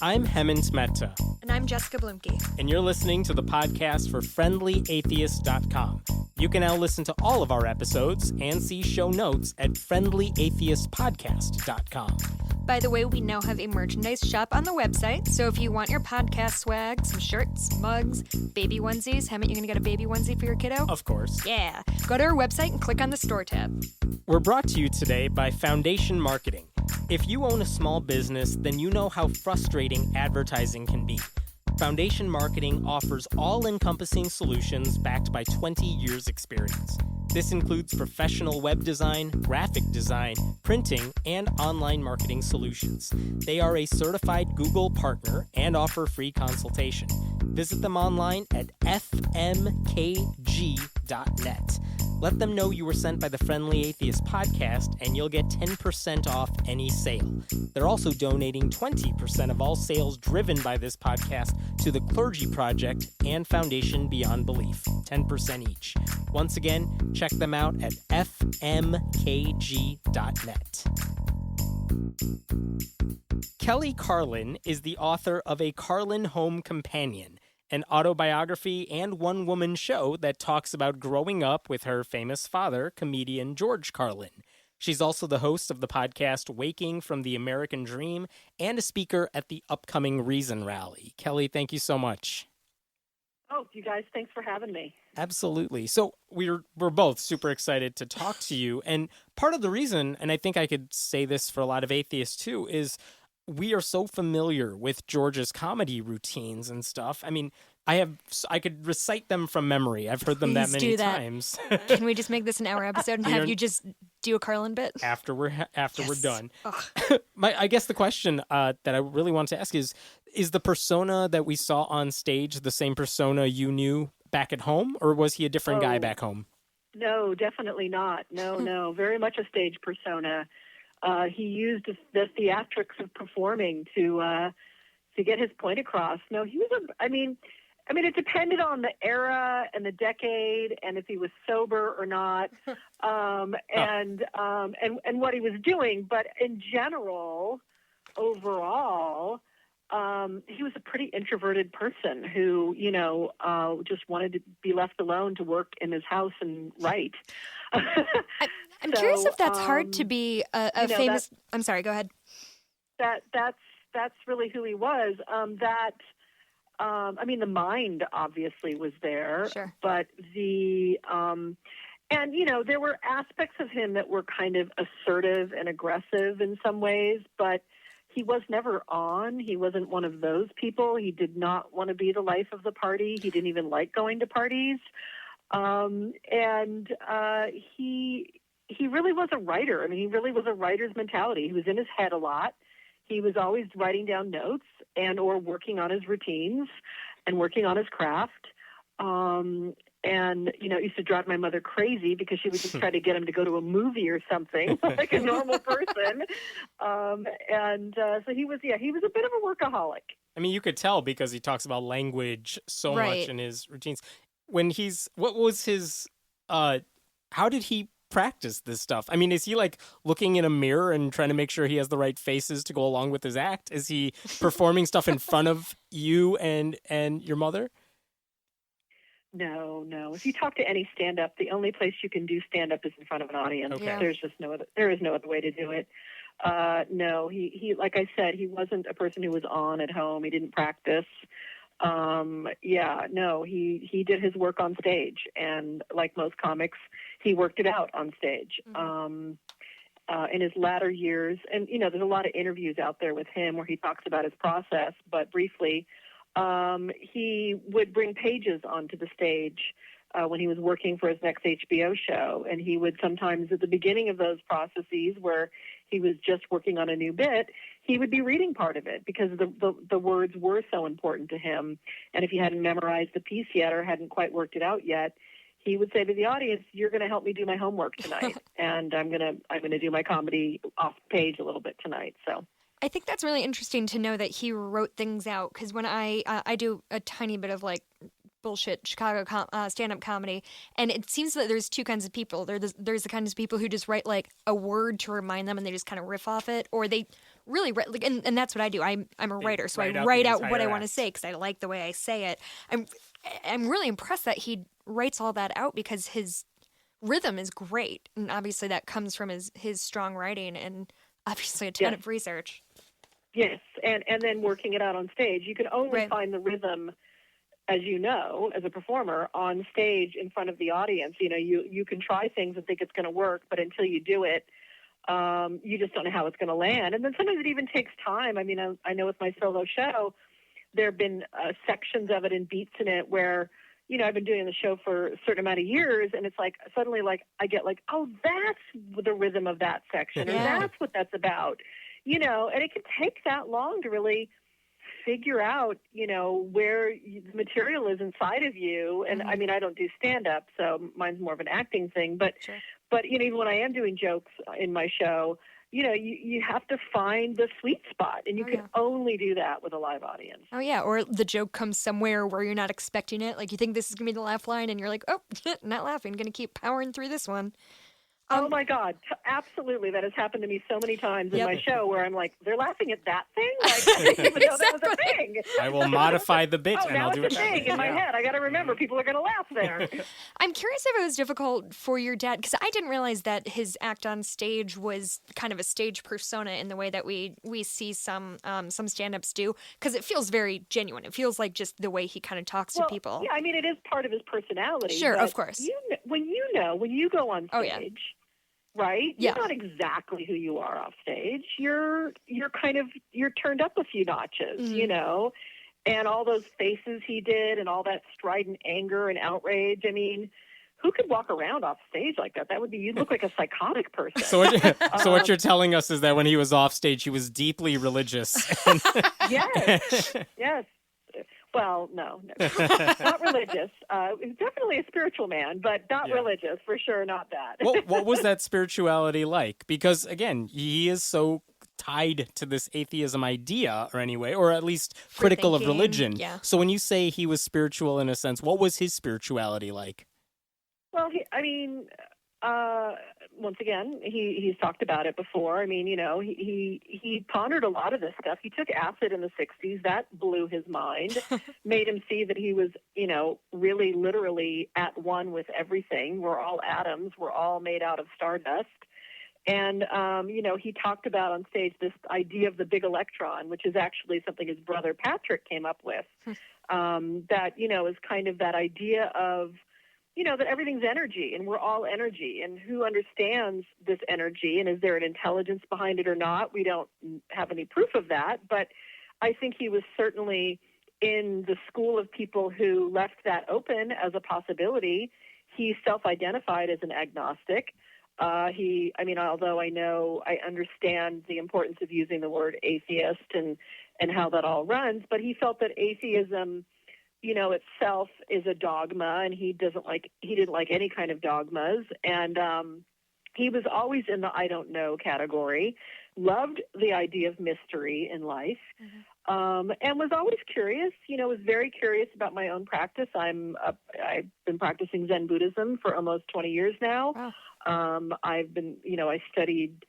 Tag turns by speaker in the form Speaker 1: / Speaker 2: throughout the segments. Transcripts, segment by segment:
Speaker 1: I'm Hemant Mehta.
Speaker 2: And I'm Jessica Blumke.
Speaker 1: And you're listening to the podcast for FriendlyAtheist.com. You can now listen to all of our episodes and see show notes at FriendlyAtheistPodcast.com.
Speaker 2: By the way, we now have a merchandise shop on the website, so if you want your podcast swag, some shirts, mugs, baby onesies, Hemant, you gonna get a baby onesie for your kiddo?
Speaker 1: Of course.
Speaker 2: Yeah. Go to our website and click on the store tab.
Speaker 1: We're brought to you today by Foundation Marketing. If you own a small business, then you know how frustrating advertising can be. Foundation Marketing offers all-encompassing solutions backed by 20 years' experience. This includes professional web design, graphic design, printing, and online marketing solutions. They are a certified Google partner and offer free consultation. Visit them online at fmkg.net. Let them know you were sent by the Friendly Atheist podcast, and you'll get 10% off any sale. They're also donating 20% of all sales driven by this podcast to the Clergy Project and Foundation Beyond Belief, 10% each. Once again, check them out at fmkg.net. Kelly Carlin is the author of A Carlin Home Companion, an autobiography and one-woman show that talks about growing up with her famous father, comedian George Carlin. She's also the host of the podcast Waking from the American Dream and a speaker at the upcoming Reason Rally. Kelly, thank you so much.
Speaker 3: Oh, you guys, thanks for having me.
Speaker 1: Absolutely. So we're both super excited to talk to you. And part of the reason, and I think I could say this for a lot of atheists too, is we are so familiar with George's comedy routines and stuff. I mean, I could recite them from memory. I've heard them that many times.
Speaker 2: Can we just make this an hour episode and have you just do a Carlin bit
Speaker 1: after we're done? I guess the question that I really want to ask is the persona that we saw on stage the same persona you knew back at home, or was he a different guy back home?
Speaker 3: No, definitely not. No, very much a stage persona. He used the theatrics of performing to get his point across. No, he was it depended on the era and the decade and if he was sober or not, and what he was doing. But in general, overall, he was a pretty introverted person who, just wanted to be left alone to work in his house and write.
Speaker 2: I'm curious if that's hard to be a famous. I'm sorry. Go ahead.
Speaker 3: That's really who he was. The mind obviously was there,
Speaker 2: sure.
Speaker 3: But there were aspects of him that were kind of assertive and aggressive in some ways, but he was never on. He wasn't one of those people. He did not want to be the life of the party. He didn't even like going to parties. He really was a writer. I mean, he really was a writer's mentality. He was in his head a lot. He was always writing down notes and or working on his routines and working on his craft. It used to drive my mother crazy because she would just try to get him to go to a movie or something like a normal person. So he was a bit of a workaholic.
Speaker 1: I mean, you could tell because he talks about language so much in his routines. How did he practice this stuff? I mean, is he like looking in a mirror and trying to make sure he has the right faces to go along with his act? Is he performing stuff in front of you and your mother?
Speaker 3: No. If you talk to any stand-up, the only place you can do stand-up is in front of an audience.
Speaker 1: Okay. Yeah.
Speaker 3: There is no other way to do it. No, he like I said, he wasn't a person who was on at home. He didn't practice. He did his work on stage, and like most comics, he worked it out on stage. Mm-hmm. In his latter years, and there's a lot of interviews out there with him where he talks about his process, but briefly, he would bring pages onto the stage when he was working for his next HBO show, and he would sometimes at the beginning of those processes where he was just working on a new bit, he would be reading part of it because the words were so important to him. And if he hadn't memorized the piece yet or hadn't quite worked it out yet, he would say to the audience, "You're going to help me do my homework tonight, and I'm going to do my comedy off page a little bit tonight." So
Speaker 2: I think that's really interesting to know that he wrote things out, because when I do a tiny bit of like bullshit Chicago stand-up comedy. And it seems that there's two kinds of people. There's the kinds of people who just write like a word to remind them and they just kind of riff off it, or they really write, like, and that's what I do. I'm a writer, so I write out what I want to say because I like the way I say it. I'm really impressed that he writes all that out because his rhythm is great, and obviously that comes from his strong writing and obviously a ton of research.
Speaker 3: Yes, and then working it out on stage. You can only find the rhythm, as you know, as a performer, on stage in front of the audience. You know, you can try things and think it's going to work, but until you do it, you just don't know how it's going to land. And then sometimes it even takes time. I mean, I know with my solo show, there have been sections of it and beats in it where, you know, I've been doing the show for a certain amount of years, and it's like suddenly, like, I get like, oh, that's the rhythm of that section, or that's what that's about. You know, and it can take that long to really figure out, you know, where the material is inside of you. And I mean, I don't do stand-up, so mine's more of an acting thing. But, you know, even when I am doing jokes in my show, you know, you have to find the sweet spot, and you can only do that with a live audience.
Speaker 2: Oh, yeah, or the joke comes somewhere where you're not expecting it. Like, you think this is going to be the laugh line, and you're like, oh, not laughing, going to keep powering through this one.
Speaker 3: Oh, my God. Absolutely. That has happened to me so many times in my show where I'm like, they're laughing at that thing? Like, I didn't even know that was a thing.
Speaker 1: I will modify the bit and
Speaker 3: now
Speaker 1: I'll do it.
Speaker 3: it's a thing in my head. I got to remember, people are going to laugh there.
Speaker 2: I'm curious if it was difficult for your dad, because I didn't realize that his act on stage was kind of a stage persona in the way that we see some stand-ups do, because it feels very genuine. It feels like just the way he kind of talks to people.
Speaker 3: Yeah, I mean, it is part of his personality.
Speaker 2: Sure, of course.
Speaker 3: When you go on stage, right?
Speaker 2: Yeah.
Speaker 3: You're not exactly who you are off stage. You're turned up a few notches, you know, and all those faces he did and all that strident anger and outrage. I mean, who could walk around off stage like that? You'd look like a psychotic person.
Speaker 1: So what you're telling us is that when he was off stage, he was deeply religious.
Speaker 3: Yes. Well, no, not religious. He's definitely a spiritual man, but not religious, for sure, not that.
Speaker 1: What was that spirituality like? Because, again, he is so tied to this atheism idea, or at least critical of religion.
Speaker 2: Yeah.
Speaker 1: So when you say he was spiritual in a sense, what was his spirituality like?
Speaker 3: Well, once again, he's talked about it before. I mean, you know, he pondered a lot of this stuff. He took acid in the 60s. That blew his mind, made him see that he was, you know, really literally at one with everything. We're all atoms. We're all made out of stardust. And, you know, he talked about on stage this idea of the big electron, which is actually something his brother Patrick came up with, that, you know, is kind of that idea of, you know, that everything's energy and we're all energy, and who understands this energy, and is there an intelligence behind it or not? We don't have any proof of that, but I think he was certainly in the school of people who left that open as a possibility. He self-identified as an agnostic. Although I understand the importance of using the word atheist and how that all runs, but he felt that atheism, you know, itself is a dogma, and he didn't like any kind of dogmas. And he was always in the I don't know category, loved the idea of mystery in life, and was always curious, you know, was very curious about my own practice. I've been practicing Zen Buddhism for almost 20 years now.
Speaker 2: Wow.
Speaker 3: I studied,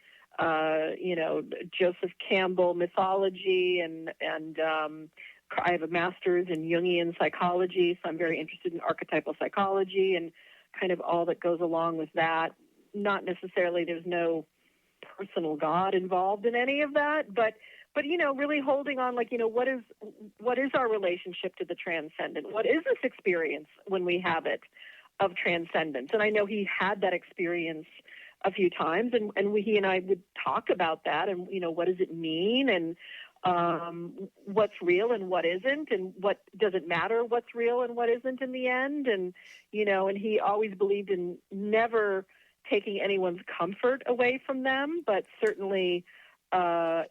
Speaker 3: Joseph Campbell mythology and I have a master's in Jungian psychology, so I'm very interested in archetypal psychology and kind of all that goes along with that. Not necessarily, there's no personal God involved in any of that, but you know, really holding on, like, you know, what is our relationship to the transcendent? What is this experience when we have it of transcendence? And I know he had that experience a few times, and he and I would talk about that, and, you know, what does it mean, and what's real and what isn't, and what does it matter what's real and what isn't in the end. And, you know, and he always believed in never taking anyone's comfort away from them, but certainly,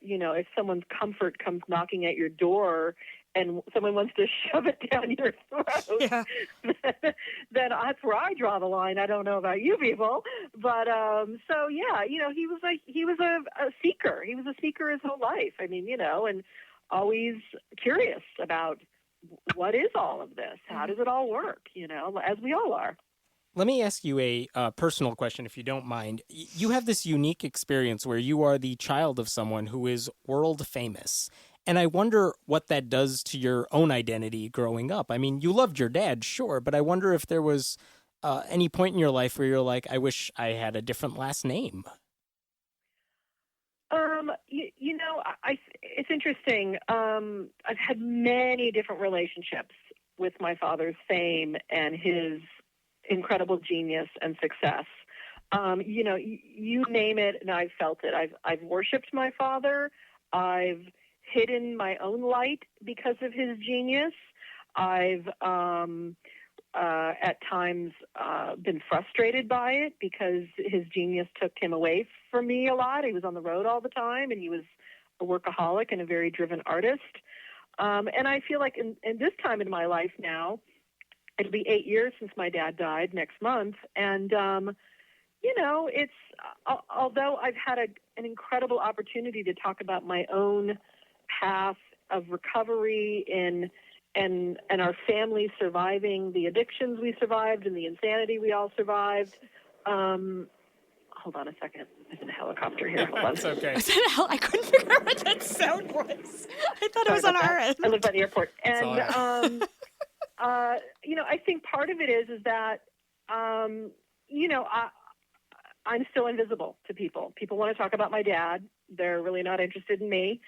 Speaker 3: you know, if someone's comfort comes knocking at your door and someone wants to shove it down your throat, then that's where I draw the line. I don't know about you people, but so yeah, you know, he was a seeker. He was a seeker his whole life. I mean, you know, and always curious about what is all of this? How does it all work? As we all are.
Speaker 1: Let me ask you a personal question, if you don't mind. You have this unique experience where you are the child of someone who is world famous. And I wonder what that does to your own identity growing up. I mean, you loved your dad, sure, but I wonder if there was any point in your life where you're like, I wish I had a different last name.
Speaker 3: It's interesting. I've had many different relationships with my father's fame and his incredible genius and success. You name it, and I've felt it. I've worshipped my father. I've hidden my own light because of his genius. I've at times been frustrated by it because his genius took him away from me a lot. He was on the road all the time, and he was a workaholic and a very driven artist. And I feel like in this time in my life now, it'll be 8 years since my dad died next month. And, it's, although I've had an incredible opportunity to talk about my own path of recovery and our family surviving the addictions we survived and the insanity we all survived. Hold on a second. There's a helicopter here. Hold on.
Speaker 1: That's okay.
Speaker 2: I couldn't figure out what that sound was. I thought it was on our end.
Speaker 3: I live by the airport. And,
Speaker 1: right.
Speaker 3: I think part of it is that, I'm still invisible to people. People want to talk about my dad. They're really not interested in me.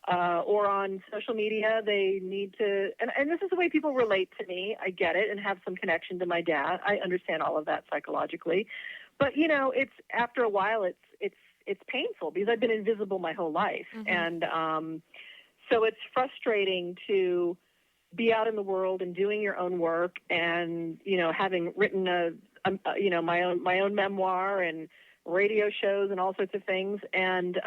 Speaker 3: Or on social media, they need to, and this is the way people relate to me. I get it and have some connection to my dad. I understand all of that psychologically. But, it's after a while, it's painful because I've been invisible my whole life.
Speaker 2: Mm-hmm.
Speaker 3: And so it's frustrating to be out in the world and doing your own work and, having written my own memoir and radio shows and all sorts of things and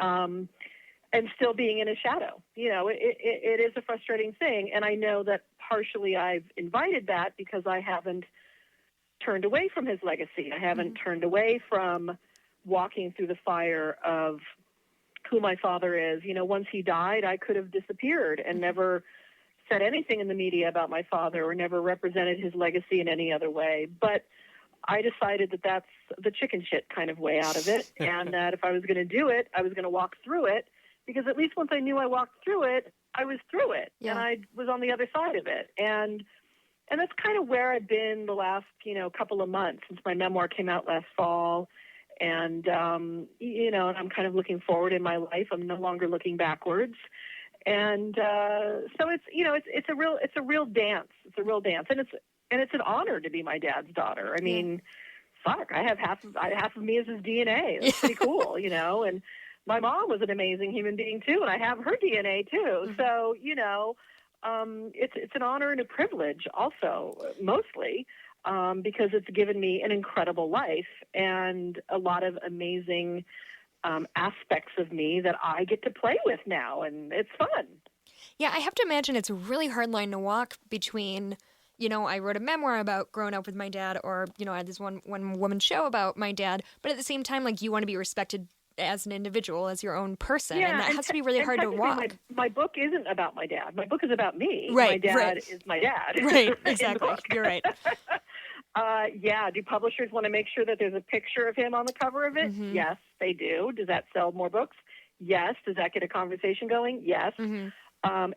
Speaker 3: still being in a shadow. It is a frustrating thing. And I know that partially I've invited that because I haven't turned away from his legacy. I haven't turned away from walking through the fire of who my father is. Once he died, I could have disappeared and never said anything in the media about my father or never represented his legacy in any other way. But I decided that that's the chicken shit kind of way out of it, and that if I was going to do it, I was going to walk through it, because at least once I knew I walked through it, I was through it, and I was on the other side of it. And that's kind of where I've been the last, couple of months since my memoir came out last fall. And, and I'm kind of looking forward in my life. I'm no longer looking backwards. And so it's a real dance. It's a real dance. And it's an honor to be my dad's daughter. I mean, fuck, I have half of me as his DNA. It's pretty cool, and my mom was an amazing human being too, and I have her DNA too. Mm-hmm. So, it's an honor and a privilege also, mostly, because it's given me an incredible life and a lot of amazing aspects of me that I get to play with now, and it's fun.
Speaker 2: Yeah, I have to imagine it's a really hard line to walk between, I wrote a memoir about growing up with my dad, or, I had this one woman show about my dad, but at the same time, you want to be respected as an individual, as your own person, and that has to be really hard to walk.
Speaker 3: My book isn't about my dad. My book is about me.
Speaker 2: Right,
Speaker 3: my dad is my dad.
Speaker 2: Right, exactly. You're right.
Speaker 3: Do publishers want to make sure that there's a picture of him on the cover of it? Mm-hmm. Yes, they do. Does that sell more books? Yes. Does that get a conversation going? Yes. Mm-hmm.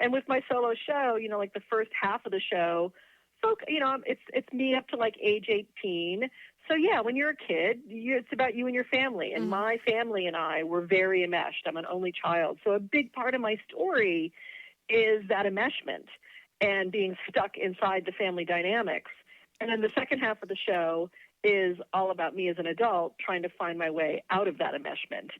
Speaker 3: And with my solo show, the first half of the show, it's me up to age 18. So yeah, when you're a kid, it's about you and your family. And my family and I were very enmeshed. I'm an only child. So a big part of my story is that enmeshment and being stuck inside the family dynamics. And then the second half of the show is all about me as an adult trying to find my way out of that enmeshment.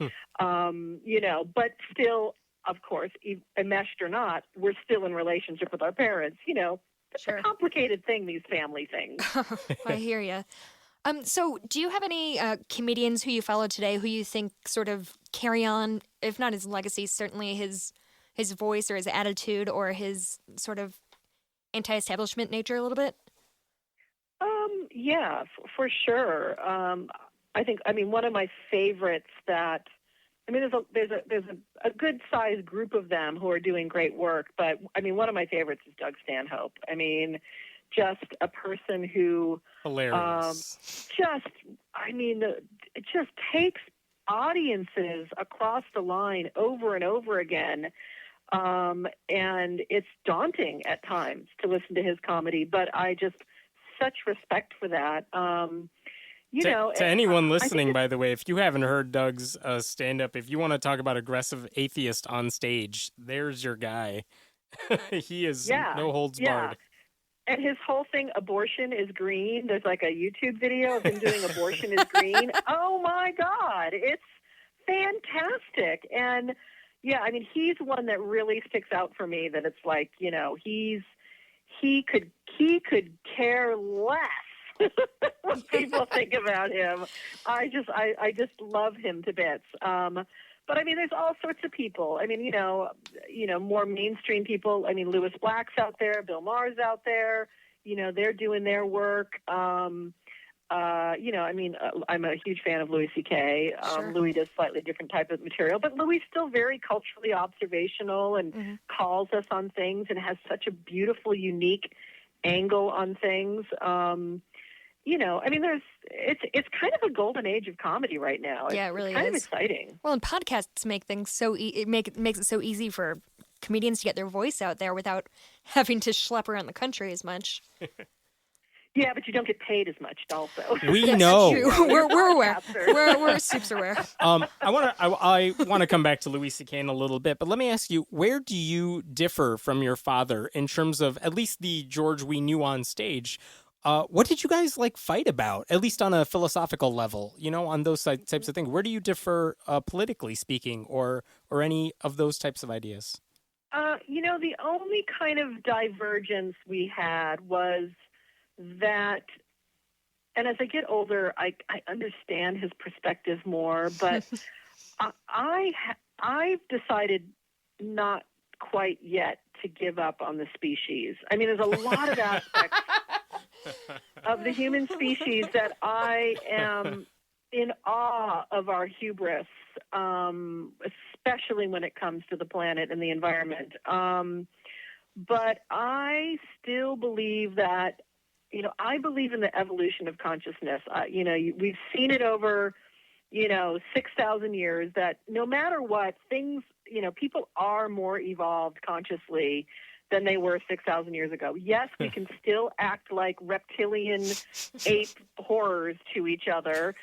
Speaker 3: But still, of course, enmeshed or not, we're still in relationship with our parents. It's a complicated thing, these family things.
Speaker 2: I hear you. So do you have any comedians who you follow today who you think sort of carry on, if not his legacy, certainly his voice or his attitude or his sort of anti-establishment nature a little bit?
Speaker 3: Yeah, for sure. One of my favorites that I mean, there's a good sized group of them who are doing great work, but I mean, one of my favorites is Doug Stanhope. I mean, just a person who
Speaker 1: Hilarious.
Speaker 3: It just takes audiences across the line over and over again. And it's daunting at times to listen to his comedy, but I just such respect for that.
Speaker 1: To anyone listening, by the way, if you haven't heard Doug's stand-up, if you want to talk about aggressive atheist on stage, there's your guy. He is no holds barred.
Speaker 3: And his whole thing, abortion is green. There's like a YouTube video of him doing abortion is green. Oh my God, it's fantastic. And yeah, I mean, he's one that really sticks out for me. That it's like, he could care less what people think about him. I just love him to bits. But I mean, there's all sorts of people. I mean, more mainstream people. I mean, Lewis Black's out there, Bill Maher's out there. They're doing their work. I'm a huge fan of Louis C.K.
Speaker 2: Sure.
Speaker 3: Louis does slightly different type of material, but Louis is still very culturally observational and calls us on things and has such a beautiful, unique angle on things. It's kind of a golden age of comedy right now.
Speaker 2: Yeah, it really
Speaker 3: it's kind
Speaker 2: is.
Speaker 3: of exciting.
Speaker 2: Well, and podcasts make things so makes it so easy for comedians to get their voice out there without having to schlep around the country as much.
Speaker 3: Yeah, but you don't get paid as much, also.
Speaker 1: We know.
Speaker 2: We're aware. We're super aware.
Speaker 1: I want to come back to Louis C.K. in a little bit, but let me ask you, where do you differ from your father in terms of at least the George we knew on stage? What did you guys fight about, at least on a philosophical level, on those types of things? Where do you differ politically speaking or any of those types of ideas?
Speaker 3: The only kind of divergence we had was that, and as I get older, I understand his perspective more, but I've decided not quite yet to give up on the species. I mean, there's a lot of aspects of the human species that I am in awe of our hubris, especially when it comes to the planet and the environment. But I still believe that, I believe in the evolution of consciousness. We've seen it over, 6,000 years that no matter what, things, people are more evolved consciously than they were 6,000 years ago. Yes, we can still act like reptilian ape horrors to each other.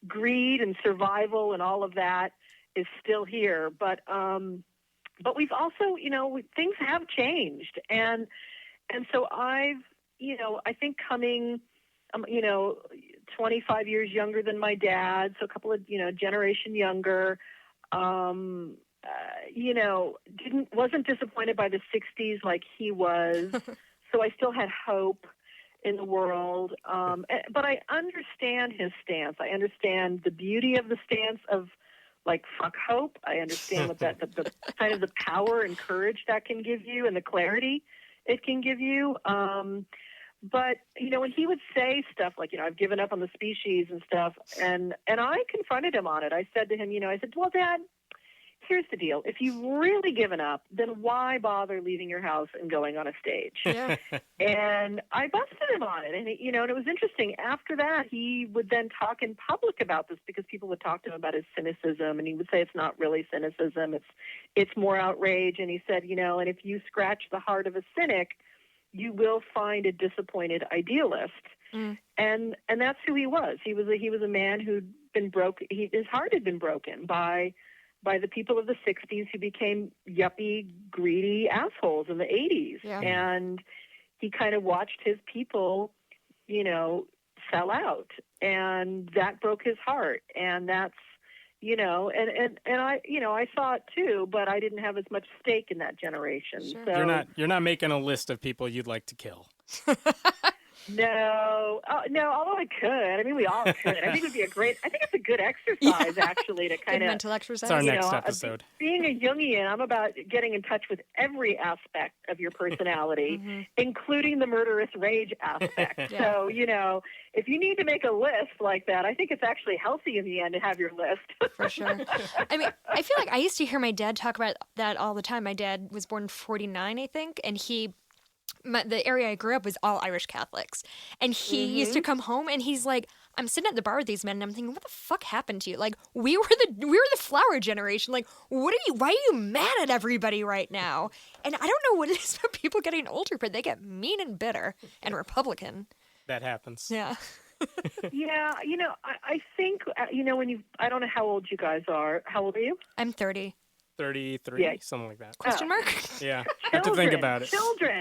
Speaker 3: Greed and survival and all of that is still here. But we've also, things have changed. And so I've, I think coming, 25 years younger than my dad, so a couple of, generation younger, wasn't disappointed by the 60s like he was. So I still had hope in the world. But I understand his stance. I understand the beauty of the stance of fuck hope. I understand what that, the kind of the power and courage that can give you and the clarity it can give you. But, when he would say stuff like, I've given up on the species and stuff, and I confronted him on it. I said to him, I said, well, Dad, here's the deal. If you've really given up, then why bother leaving your house and going on a stage?
Speaker 2: Yeah.
Speaker 3: And I busted him on it. And, and it was interesting. After that, he would then talk in public about this because people would talk to him about his cynicism. And he would say it's not really cynicism. It's more outrage. And he said, and if you scratch the heart of a cynic, you will find a disappointed idealist. And that's who he was. He was a man who'd been his heart had been broken by the people of the 60s who became yuppie, greedy assholes in the 80s.
Speaker 2: Yeah.
Speaker 3: And he kind of watched his people, sell out. And that broke his heart. And that's, and I saw it too, but I didn't have as much stake in that generation.
Speaker 2: Sure.
Speaker 3: So
Speaker 1: You're not making a list of people you'd like to kill.
Speaker 3: No, although I could. I mean, we all could. I think it would be I think it's a good exercise, actually, to
Speaker 2: Good
Speaker 3: kind of,
Speaker 2: mental exercise.
Speaker 1: It's our next episode.
Speaker 3: being a Jungian, I'm about getting in touch with every aspect of your personality, including the murderous rage aspect.
Speaker 2: Yeah.
Speaker 3: So, if you need to make a list like that, I think it's actually healthy in the end to have your list.
Speaker 2: For sure. I mean, I feel like I used to hear my dad talk about that all the time. My dad was born in 49, I think, and the area I grew up was all Irish Catholics. And he used to come home and he's like, I'm sitting at the bar with these men and I'm thinking, what the fuck happened to you? Like, we were the flower generation. Like, why are you mad at everybody right now? And I don't know what it is about people getting older, but they get mean and bitter and Republican.
Speaker 1: That happens.
Speaker 2: Yeah.
Speaker 3: Yeah, I think, I don't know how old you guys are. How old are you?
Speaker 2: I'm 30.
Speaker 1: 33,
Speaker 3: Yeah.
Speaker 1: something like that.
Speaker 2: Question mark?
Speaker 1: Yeah, I have to think about it.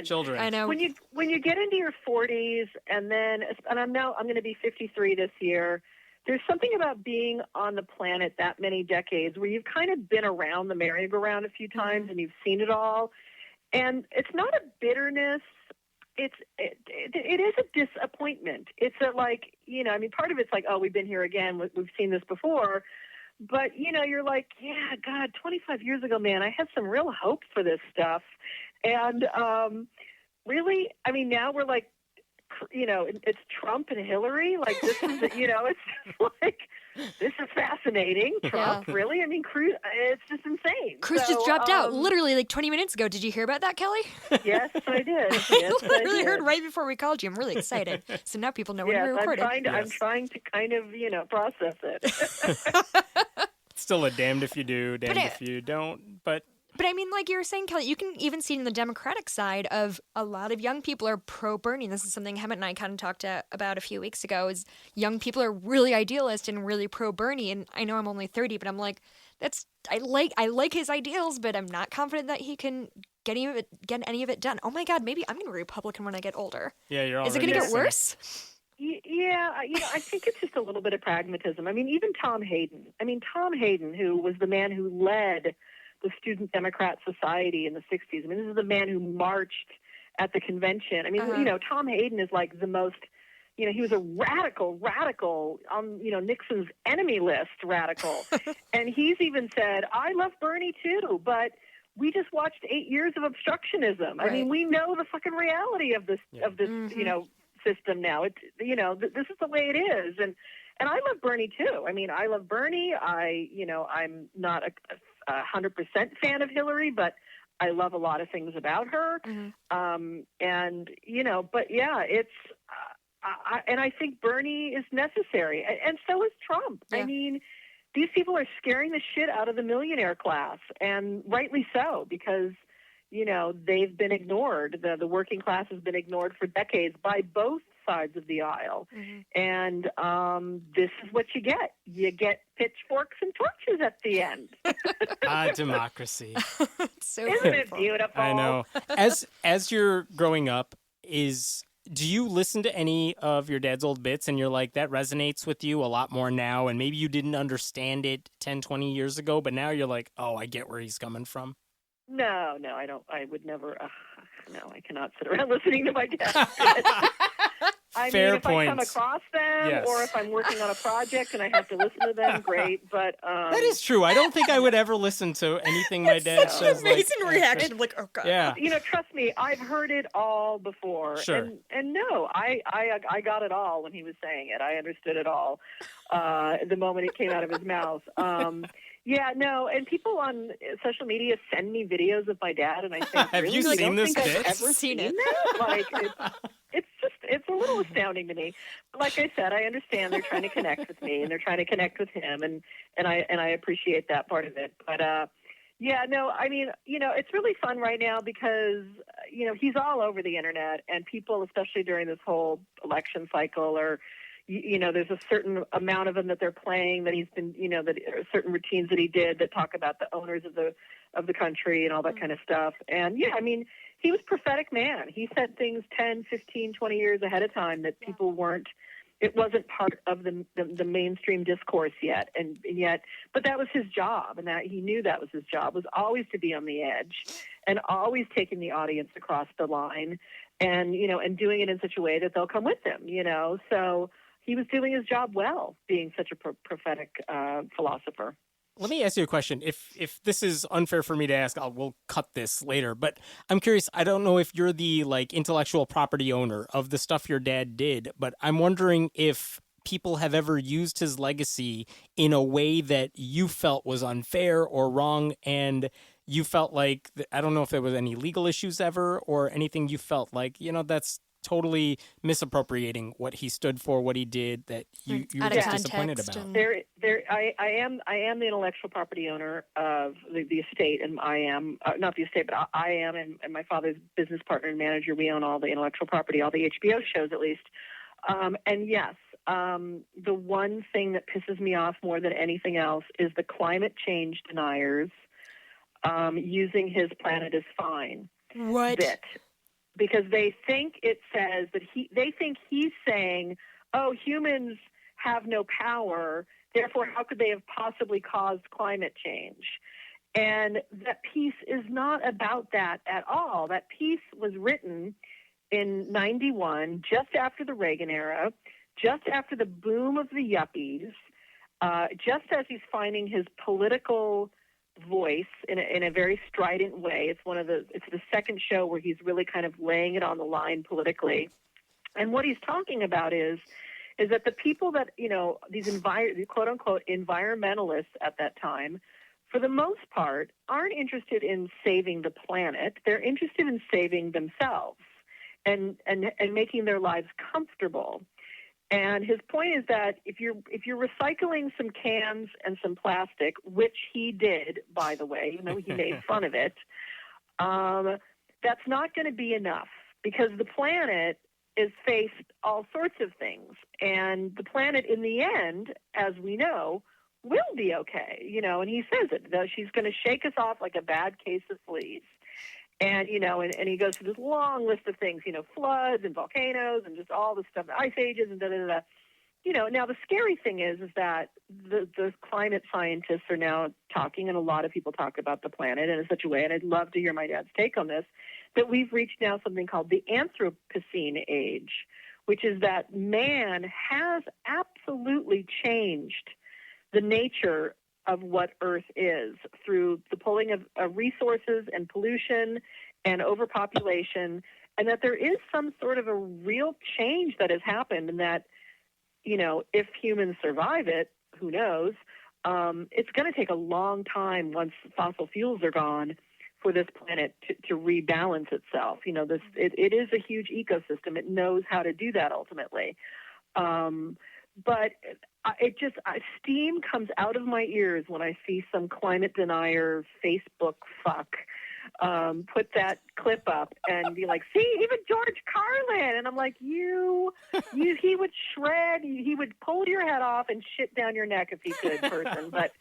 Speaker 3: Children.
Speaker 2: I know.
Speaker 3: When you get into your 40s, and I'm going to be 53 this year. There's something about being on the planet that many decades where you've kind of been around the merry-go-round a few times and you've seen it all, and it's not a bitterness. It is a disappointment. It's part of it's like, oh, we've been here again. We've seen this before. But, you're like, yeah, God, 25 years ago, man, I had some real hope for this stuff. And really, I mean, now we're like, it's Trump and Hillary. Like, this is, it's like, this is fascinating. Trump, really? I mean, Cruz, it's just insane.
Speaker 2: Cruz just dropped out literally like 20 minutes ago. Did you hear about that, Kelly?
Speaker 3: Yes, I did.
Speaker 2: I literally heard right before we called you. I'm really excited. So now people know when we recorded.
Speaker 3: I'm trying to kind of, process it.
Speaker 1: Still a damned if you do, damned if you don't. But
Speaker 2: I mean, like you were saying, Kelly, you can even see it in the Democratic side of a lot of young people are pro-Bernie. This is something Hemet and I kind of talked about a few weeks ago, is young people are really idealist and really pro-Bernie. And I know I'm only 30, but I'm like, I like his ideals, but I'm not confident that he can get any of it done. Oh my God, maybe I'm going to be Republican when I get older.
Speaker 1: Yeah, you're already.
Speaker 2: Is it going to get worse?
Speaker 3: Yeah, I think it's just a little bit of pragmatism. I mean, even Tom Hayden, who was the man who led the Student Democrat Society in the 60s. I mean, this is the man who marched at the convention. I mean, Tom Hayden is like the most, he was a radical on, Nixon's enemy list radical. And he's even said, I love Bernie too, but we just watched 8 years of obstructionism.
Speaker 2: Right.
Speaker 3: I mean, we know the fucking reality of this, system now. It's, this is the way it is. And I love Bernie too. I mean, I love Bernie. I'm not a 100% fan of Hillary, but I love a lot of things about her. But yeah, it's, and I think Bernie is necessary, and so is Trump. Yeah. I mean, these people are scaring the shit out of the millionaire class, and rightly so, because, they've been ignored. The working class has been ignored for decades by both sides of the aisle. And this is what you get. You get pitchforks and torches at the end.
Speaker 1: Democracy.
Speaker 3: Isn't it beautiful?
Speaker 1: I know. As you're growing up, do you listen to any of your dad's old bits and you're like, that resonates with you a lot more now, and maybe you didn't understand it 10, 20 years ago, but now you're like, oh, I get where he's coming from?
Speaker 3: No, I don't. I would never. No, I cannot sit around listening to my dad. If I come across them, or if I'm working on a project and I have to listen to them, great. But
Speaker 1: that is true. I don't think I would ever listen to anything my dad says.
Speaker 2: Amazing reaction, like, oh God.
Speaker 1: Yeah.
Speaker 3: Trust me, I've heard it all before.
Speaker 1: Sure.
Speaker 3: And no, I got it all when he was saying it. I understood it all the moment it came out of his mouth. Yeah, no, and people on social media send me videos of my dad, and I think,
Speaker 1: have you seen this bit?
Speaker 3: I've ever seen that. Like, it's a little astounding to me. But like I said, I understand they're trying to connect with me, and they're trying to connect with him, and I appreciate that part of it. But yeah, no, I mean, it's really fun right now because he's all over the internet, and people, especially during this whole election cycle, are. There's a certain amount of them that they're playing that he's been, that certain routines that he did that talk about the owners of the country and all that kind of stuff. And yeah, I mean, he was a prophetic man. He said things 10, 15, 20 years ahead of time that people weren't, it wasn't part of the mainstream discourse yet. And yet, but that was his job, and that he knew that was his job, was always to be on the edge and always taking the audience across the line. and, and doing it in such a way that they'll come with him, So he was doing his job well, being such a prophetic philosopher.
Speaker 1: Let me ask you a question. If this is unfair for me to ask, we'll cut this later. But I'm curious. I don't know if you're the intellectual property owner of the stuff your dad did, but I'm wondering if people have ever used his legacy in a way that you felt was unfair or wrong, and you felt like, I don't know if there was any legal issues ever or anything you felt like, that's totally misappropriating what he stood for, what he did, that you were just disappointed about.
Speaker 3: I am the intellectual property owner of the estate, and I am not the estate, but I am, and my father's business partner and manager. We own all the intellectual property, all the HBO shows, at least. And yes, the one thing that pisses me off more than anything else is the climate change deniers using his planet is fine.
Speaker 2: What?
Speaker 3: Bit. Because they think it says that they think he's saying, oh, humans have no power, therefore how could they have possibly caused climate change? And that piece is not about that at all. That piece was written in 91, just after the Reagan era, just after the boom of the yuppies, just as he's finding his political voice in a very strident way. It's the second show where he's really kind of laying it on the line politically. And what he's talking about is that the people that, these quote unquote environmentalists at that time, for the most part, aren't interested in saving the planet. They're interested in saving themselves and making their lives comfortable. And his point is that if you're recycling some cans and some plastic, which he did, by the way, even though he made fun of it, that's not going to be enough, because the planet is faced all sorts of things. And the planet, in the end, as we know, will be okay. And he says it, though she's going to shake us off like a bad case of fleas. And, and he goes through this long list of things, floods and volcanoes and just all this stuff, ice ages and da-da-da-da. Now the scary thing is that the climate scientists are now talking, and a lot of people talk about the planet in such a way, and I'd love to hear my dad's take on this, that we've reached now something called the Anthropocene age, which is that man has absolutely changed the nature of what Earth is through the pulling of resources and pollution and overpopulation, and that there is some sort of a real change that has happened, and that, if humans survive it, who knows, it's going to take a long time once fossil fuels are gone for this planet to rebalance itself. It is a huge ecosystem. It knows how to do that ultimately. But steam comes out of my ears when I see some climate denier Facebook fuck put that clip up and be like, see, even George Carlin. And I'm like, he would shred, he would pull your head off and shit down your neck if he could, person. But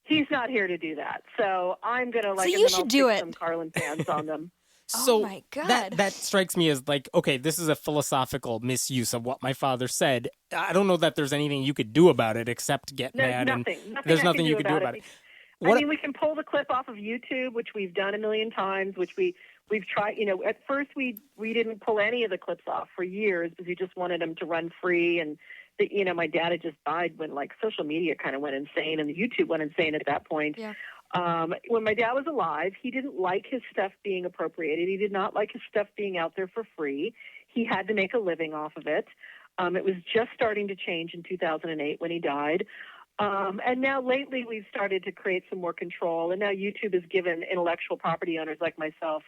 Speaker 3: he's not here to do that. So I'm going to
Speaker 2: So you should do it.
Speaker 3: Some Carlin fans on them.
Speaker 1: So
Speaker 2: oh my God.
Speaker 1: That strikes me as okay, this is a philosophical misuse of what my father said. I don't know that there's anything you could do about it except get mad. There's nothing you could do about it.
Speaker 3: We can pull the clip off of YouTube, which we've done a million times, which we've tried. At first we didn't pull any of the clips off for years because we just wanted them to run free. And my dad had just died when social media kind of went insane, and the YouTube went insane at that point.
Speaker 2: Yeah.
Speaker 3: When my dad was alive, he didn't like his stuff being appropriated. He did not like his stuff being out there for free. He had to make a living off of it. It was just starting to change in 2008 when he died. And now lately we've started to create some more control, and now YouTube has given intellectual property owners like myself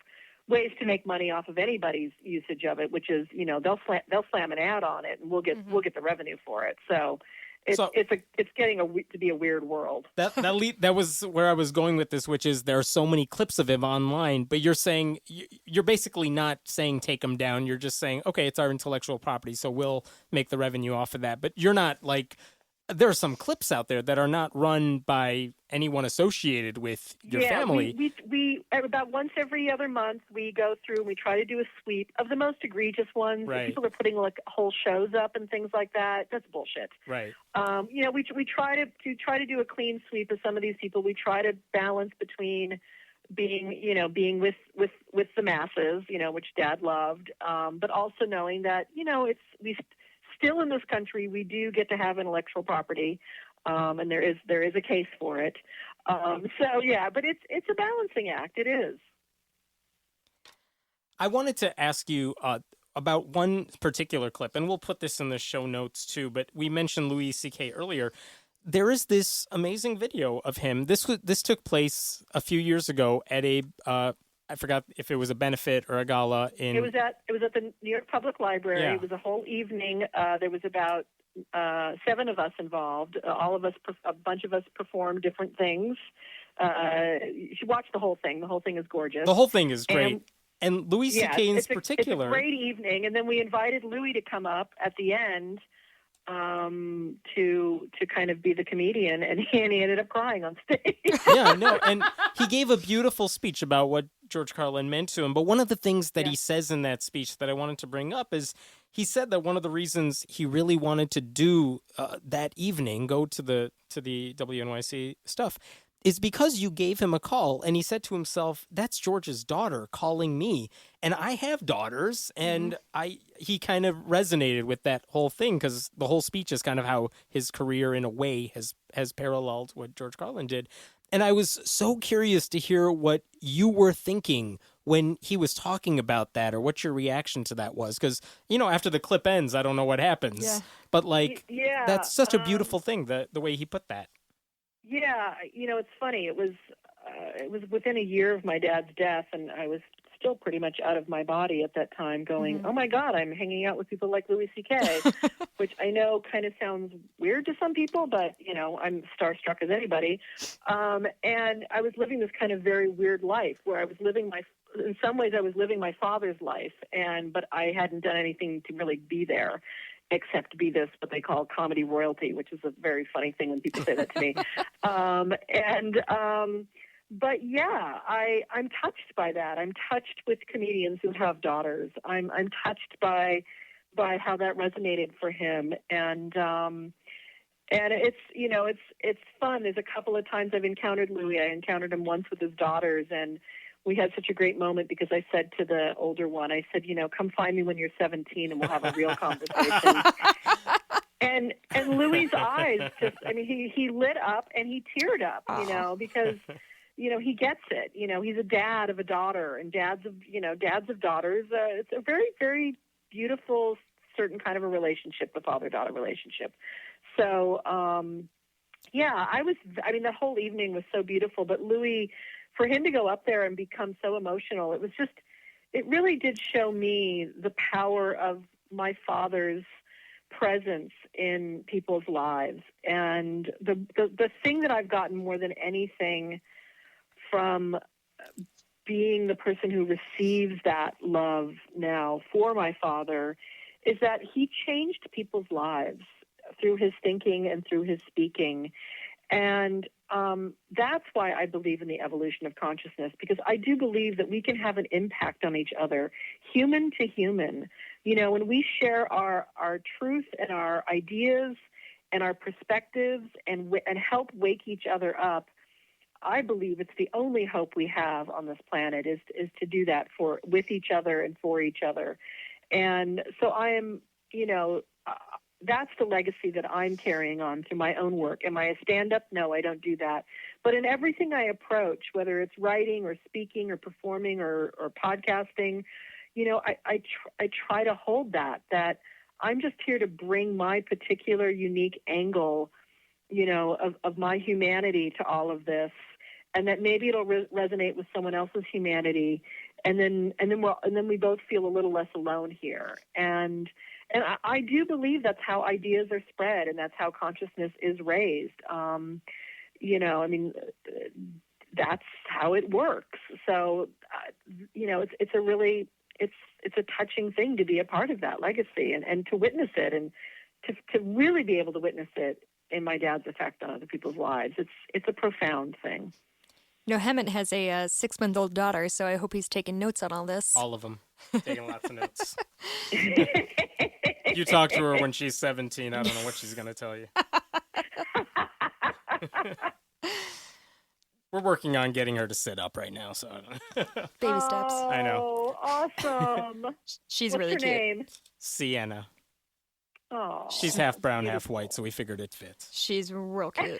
Speaker 3: ways to make money off of anybody's usage of it, which is, they'll slam an ad on it, and we'll get the revenue for it. So it's getting to be a weird world.
Speaker 1: That was where I was going with this, which is there are so many clips of him online, but you're saying, you're basically not saying take him down. You're just saying, okay, it's our intellectual property, so we'll make the revenue off of that. But you're not there are some clips out there that are not run by anyone associated with your family.
Speaker 3: We about once every other month we go through and we try to do a sweep of the most egregious ones.
Speaker 1: Right.
Speaker 3: People are putting whole shows up and things like that. That's bullshit.
Speaker 1: Right.
Speaker 3: We try to do a clean sweep of some of these people. We try to balance between being with the masses, which Dad loved, but also knowing that, still in this country, we do get to have intellectual property, and there is a case for it. But it's a balancing act. It is.
Speaker 1: I wanted to ask you about one particular clip, and we'll put this in the show notes too, but we mentioned Louis C.K. earlier. There is this amazing video of him. This took place a few years ago at a I forgot if it was a benefit or a gala in.
Speaker 3: It was at the New York Public Library.
Speaker 1: Yeah.
Speaker 3: It was a whole evening. There was about 7 of us involved. A bunch of us performed different things. You should watch the whole thing. The whole thing is gorgeous.
Speaker 1: The whole thing is great. And Louis C.K. in particular.
Speaker 3: It's a great evening. And then we invited Louis to come up at the end to kind of be the comedian, and he ended up crying on stage.
Speaker 1: Yeah, no, and he gave a beautiful speech about what George Carlin meant to him. But one of the things that he says in that speech that I wanted to bring up is he said that one of the reasons he really wanted to do that evening, go to the WNYC stuff, is because you gave him a call, and he said to himself, that's George's daughter calling me, and I have daughters, and he kind of resonated with that whole thing, because the whole speech is kind of how his career in a way has paralleled what George Carlin did. And I was so curious to hear what you were thinking when he was talking about that, or what your reaction to that was, because, after the clip ends, I don't know what happens, but that's such a beautiful thing, the way he put that.
Speaker 3: Yeah, it's funny. It was within a year of my dad's death, and I was still pretty much out of my body at that time, going, oh my God, I'm hanging out with people like Louis C.K., which I know kind of sounds weird to some people, but, I'm starstruck as anybody. And I was living this kind of very weird life where I was living in some ways I was living my father's life, but I hadn't done anything to really be there, except to be this, what they call comedy royalty, which is a very funny thing when people say that to me. But yeah, I'm touched by that. I'm touched with comedians who have daughters. I'm touched by how that resonated for him. And it's fun. There's a couple of times I've encountered Louis. I encountered him once with his daughters, and we had such a great moment because I said to the older one, I said, come find me when you're 17 and we'll have a real conversation. And Louis's eyes he lit up and he teared up, because, he gets it. He's a dad of a daughter, and dads of daughters. It's a very, very beautiful, certain kind of a relationship, the father-daughter relationship. So, the whole evening was so beautiful, but Louis, for him to go up there and become so emotional, it really did show me the power of my father's presence in people's lives. And the thing that I've gotten more than anything from being the person who receives that love now for my father is that he changed people's lives through his thinking and through his speaking. And that's why I believe in the evolution of consciousness, because I do believe that we can have an impact on each other, human to human. When we share our truth and our ideas and our perspectives and help wake each other up, I believe it's the only hope we have on this planet is to do that with each other and for each other. And so I am, that's the legacy that I'm carrying on through my own work. Am I a stand-up? No, I don't do that. But in everything I approach, whether it's writing or speaking or performing or podcasting, I try to hold that I'm just here to bring my particular unique angle, of my humanity to all of this, and that maybe it'll resonate with someone else's humanity, and then we both feel a little less alone here. And I do believe that's how ideas are spread, and that's how consciousness is raised. That's how it works. So, it's a touching thing to be a part of that legacy and to witness it, and to really be able to witness it in my dad's effect on other people's lives. It's a profound thing.
Speaker 2: Hemant has a 6-month-old daughter, so I hope he's taking notes on all this.
Speaker 1: All of them. Taking lots of notes. You talk to her when she's 17. I don't know what she's going to tell you. We're working on getting her to sit up right now, so
Speaker 2: Baby steps.
Speaker 1: I know.
Speaker 3: Oh, awesome.
Speaker 2: She's
Speaker 3: What's
Speaker 2: really
Speaker 3: her
Speaker 2: cute.
Speaker 3: name?
Speaker 1: Sienna.
Speaker 3: Oh,
Speaker 1: She's half brown, half white, so we figured it fits.
Speaker 2: She's real cute.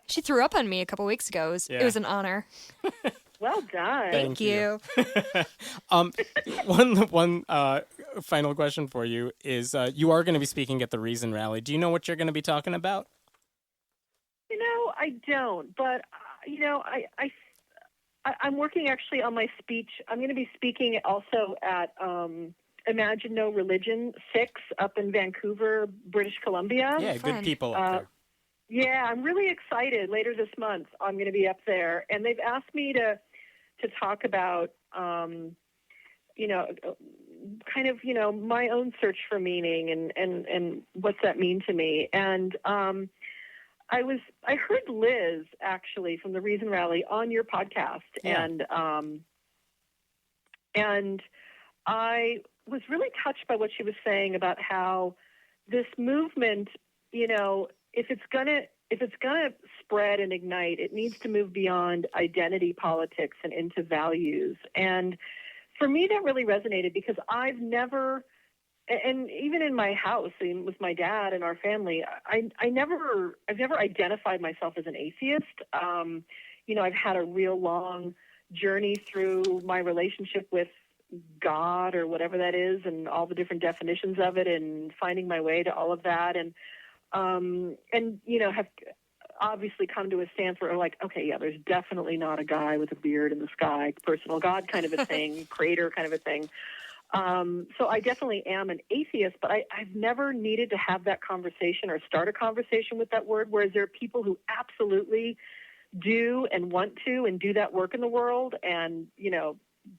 Speaker 2: She threw up on me a couple weeks ago. It was an honor.
Speaker 3: well done.
Speaker 1: Thank you.
Speaker 2: you.
Speaker 1: One final question for you is: you are going to be speaking at the Reason Rally. Do you know what you're going to be talking about?
Speaker 3: I don't, but I'm working actually on my speech. I'm going to be speaking also at Imagine No Religion 6 up in Vancouver, British Columbia.
Speaker 1: Yeah, good people up there.
Speaker 3: Yeah, I'm really excited. Later this month, I'm going to be up there, and they've asked me to talk about, kind of, my own search for meaning and what's that mean to me. And I heard Liz actually from the Reason Rally on your podcast, and I was really touched by what she was saying about how this movement, if it's gonna spread and ignite, it needs to move beyond identity politics and into values. And for me, that really resonated because I've never, and even in my house and with my dad and our family, I've never identified myself as an atheist. I've had a real long journey through my relationship with God or whatever that is, and all the different definitions of it, and finding my way to all of that, and have obviously come to a stance where like, okay, yeah, there's definitely not a guy with a beard in the sky, personal God kind of a thing, creator kind of a thing. So I definitely am an atheist, but I've never needed to have that conversation or start a conversation with that word, whereas there are people who absolutely do and want to and do that work in the world, and,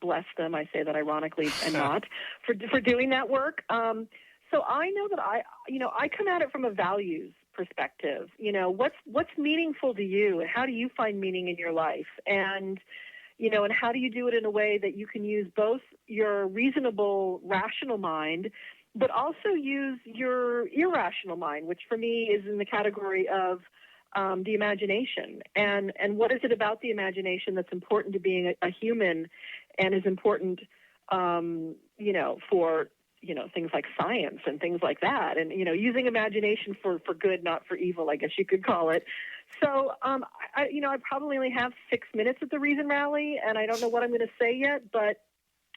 Speaker 3: bless them, I say that ironically and not, for doing that work. So I know that I come at it from a values perspective. What's meaningful to you, and how do you find meaning in your life? And and how do you do it in a way that you can use both your reasonable, rational mind, but also use your irrational mind, which for me is in the category of the imagination. And what is it about the imagination that's important to being a human, and is important, for things like science and things like that, and using imagination for good, not for evil, I guess you could call it. So I probably only have 6 minutes at the Reason Rally, and I don't know what I'm going to say yet, but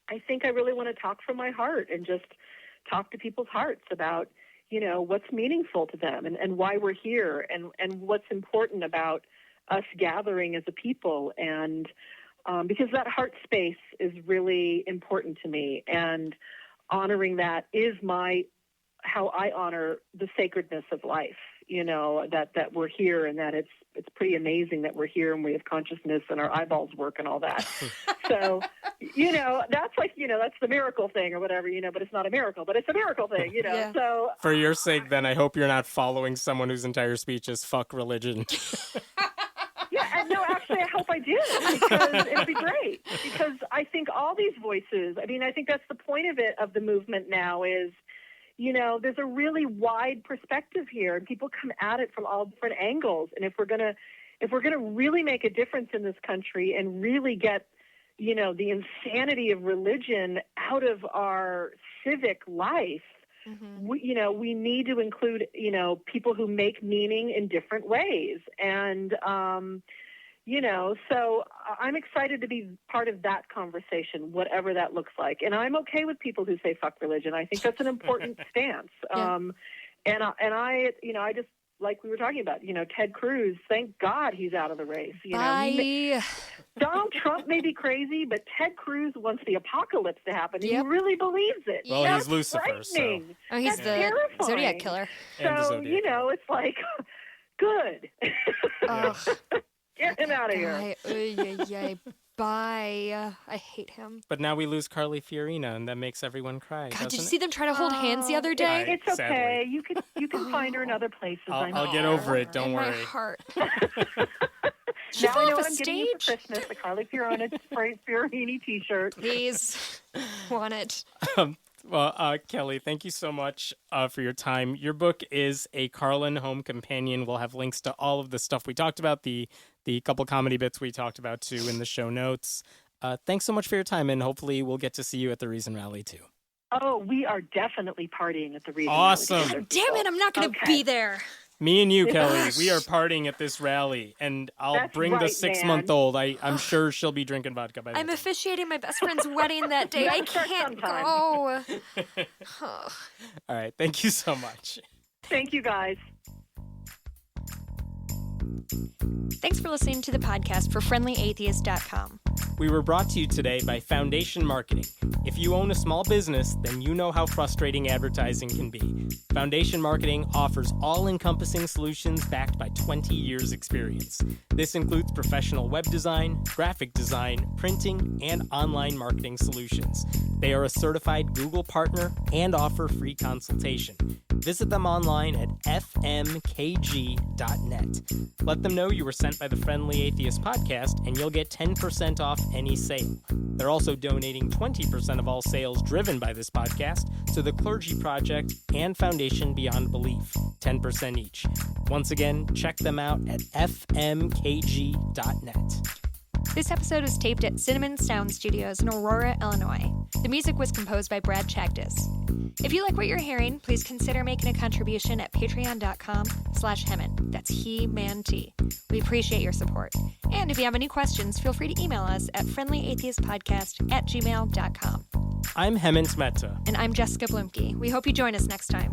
Speaker 3: I think I really want to talk from my heart and just talk to people's hearts about what's meaningful to them, and why we're here, and what's important about us gathering as a people, and because that heart space is really important to me, and honoring that is how I honor the sacredness of life, that we're here, and that it's pretty amazing that we're here and we have consciousness and our eyeballs work and all that. So, that's like, that's the miracle thing or whatever, but it's not a miracle, but it's a miracle thing,
Speaker 2: Yeah.
Speaker 3: So
Speaker 1: For your sake, then, I hope you're not following someone whose entire speech is fuck religion.
Speaker 3: Yeah, and no, actually, I hope I do, because it'd be great. Because I think all these voices, I think that's the point of the movement now is, there's a really wide perspective here, and people come at it from all different angles. And if we're gonna really make a difference in this country and really get, the insanity of religion out of our civic life,
Speaker 2: Mm-hmm.
Speaker 3: we need to include, people who make meaning in different ways. And, so I'm excited to be part of that conversation, whatever that looks like. And I'm okay with people who say fuck religion. I think that's an important stance.
Speaker 2: Yeah.
Speaker 3: And I just, like we were talking about, Ted Cruz, thank God he's out of the race.
Speaker 2: Bye.
Speaker 3: Donald Trump may be crazy, but Ted Cruz wants the apocalypse to happen.
Speaker 2: Yep.
Speaker 3: He really believes it.
Speaker 1: Well,
Speaker 3: That's
Speaker 1: he's Lucifer,
Speaker 3: frightening.
Speaker 2: Oh, he's
Speaker 3: That's
Speaker 2: the
Speaker 3: terrifying.
Speaker 2: Zodiac killer.
Speaker 1: And the
Speaker 3: So,
Speaker 1: Zodiac.
Speaker 3: it's like, good.
Speaker 2: Ugh.
Speaker 3: Get him out of here.
Speaker 2: Guy. Ay. Bye. I hate him.
Speaker 1: But now we lose Carly Fiorina, and that makes everyone cry.
Speaker 2: God, did
Speaker 1: doesn't
Speaker 2: you
Speaker 1: it?
Speaker 2: see them try to hold hands the other day?
Speaker 3: It's okay.
Speaker 1: Sadly.
Speaker 3: You can find her in other places.
Speaker 1: I'll get over it. Don't
Speaker 2: In
Speaker 1: worry.
Speaker 2: my heart. She
Speaker 3: Now
Speaker 2: fell
Speaker 3: I know
Speaker 2: off
Speaker 3: what
Speaker 2: a
Speaker 3: I'm getting you for
Speaker 2: stage.
Speaker 3: Christmas, the Carly Fiorini T-shirt.
Speaker 2: Please. Want it.
Speaker 1: Well, Kelly, thank you so much for your time. Your book is A Carlin Home Companion. We'll have links to all of the stuff we talked about, the couple comedy bits we talked about, too, in the show notes. Thanks so much for your time, and hopefully we'll get to see you at the Reason Rally, too.
Speaker 3: Oh, we are definitely partying at the Reason
Speaker 1: Awesome.
Speaker 3: Rally.
Speaker 2: God damn it, I'm not going to be there.
Speaker 1: Me and you, Kelly, we are partying at this rally, and I'll
Speaker 3: That's
Speaker 1: bring the
Speaker 3: right,
Speaker 1: 6-month-old. I'm sure she'll be drinking vodka by then.
Speaker 2: I'm officiating my best friend's wedding that day. I can't
Speaker 3: sometime.
Speaker 2: go.
Speaker 1: All right, thank you so much.
Speaker 3: Thank you, guys.
Speaker 2: Thanks for listening to the podcast for friendlyatheist.com.
Speaker 1: We were brought to you today by Foundation Marketing. If you own a small business, then you know how frustrating advertising can be. Foundation Marketing offers all-encompassing solutions backed by 20 years' experience. This includes professional web design, graphic design, printing, and online marketing solutions. They are a certified Google partner and offer free consultation. Visit them online at fmkg.net. Let them know you were sent by the Friendly Atheist podcast, and you'll get 10% off any sale. They're also donating 20% of all sales driven by this podcast to the Clergy Project and Foundation Beyond Belief, 10% each. Once again, check them out at fmkg.net.
Speaker 2: This episode was taped at Cinnamon Sound Studios in Aurora, Illinois. The music was composed by Brad Chagdis. If you like what you're hearing, please consider making a contribution at patreon.com/Hemin. That's He-Man-T. We appreciate your support. And if you have any questions, feel free to email us at friendlyatheistpodcast@gmail.com.
Speaker 1: I'm Hemant Mehta.
Speaker 2: And I'm Jessica Blumke. We hope you join us next time.